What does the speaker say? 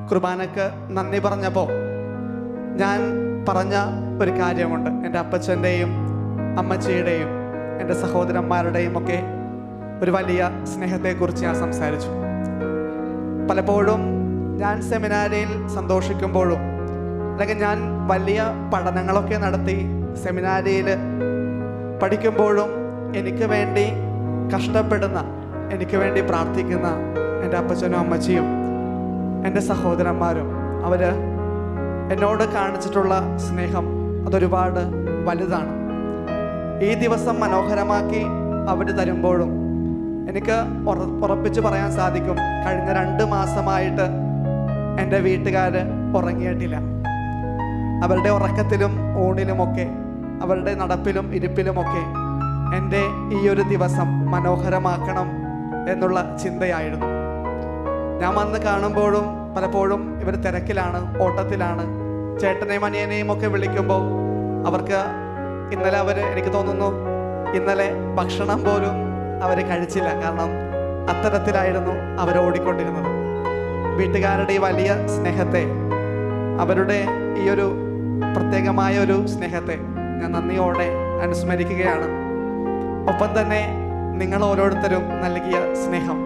കുർബാനക്ക് നന്ദി പറഞ്ഞപ്പോൾ ഞാൻ പറഞ്ഞ ഒരു കാര്യമുണ്ട്. എൻ്റെ അപ്പച്ചൻ്റെയും അമ്മച്ചിയുടെയും എൻ്റെ സഹോദരന്മാരുടെയും ഒക്കെ ഒരു വലിയ സ്നേഹത്തെക്കുറിച്ച് ഞാൻ സംസാരിച്ചു. പലപ്പോഴും ഞാൻ സെമിനാരിയിൽ സന്തോഷിക്കുമ്പോഴും അല്ലെങ്കിൽ ഞാൻ വലിയ പഠനങ്ങളൊക്കെ നടത്തി സെമിനാരിയിൽ പഠിക്കുമ്പോഴും എനിക്ക് വേണ്ടി കഷ്ടപ്പെടുന്ന, എനിക്ക് വേണ്ടി പ്രാർത്ഥിക്കുന്ന എൻ്റെ അപ്പച്ചനും അമ്മച്ചിയും എൻ്റെ സഹോദരന്മാരും അവർ എന്നോട് കാണിച്ചിട്ടുള്ള സ്നേഹം അതൊരുപാട് വലുതാണ്. ഈ ദിവസം മനോഹരമാക്കി അവർ തരുമ്പോഴും എനിക്ക് ഉറപ്പിച്ച് പറയാൻ സാധിക്കും, കഴിഞ്ഞ 2 മാസമായിട്ട് എൻ്റെ വീട്ടുകാർ ഉറങ്ങിയിട്ടില്ല. അവരുടെ ഉറക്കത്തിലും ഊണിലുമൊക്കെ, അവരുടെ നടപ്പിലും ഇരിപ്പിലുമൊക്കെ എൻ്റെ ഈ ഒരു ദിവസം മനോഹരമാക്കണം എന്നുള്ള ചിന്തയായിരുന്നു. ഞാൻ വന്ന് കാണുമ്പോഴും പലപ്പോഴും ഇവർ തിരക്കിലാണ്, ഓട്ടത്തിലാണ്. ചേട്ടനെയും അനിയനെയും ഒക്കെ വിളിക്കുമ്പോൾ അവർക്ക് ഇന്നലെ എനിക്ക് തോന്നുന്നു ഇന്നലെ ഭക്ഷണം പോലും അവർ കഴിച്ചില്ല. കാരണം അത്തരത്തിലായിരുന്നു അവർ ഓടിക്കൊണ്ടിരുന്നത്. വീട്ടുകാരുടെ ഈ വലിയ സ്നേഹത്തെ, അവരുടെ ഈ ഒരു പ്രത്യേകമായ ഒരു സ്നേഹത്തെ ഞാൻ നന്ദിയോടെ അനുസ്മരിക്കുകയാണ്. ഒപ്പം തന്നെ നിങ്ങൾ ഓരോരുത്തരും നൽകിയ സ്നേഹം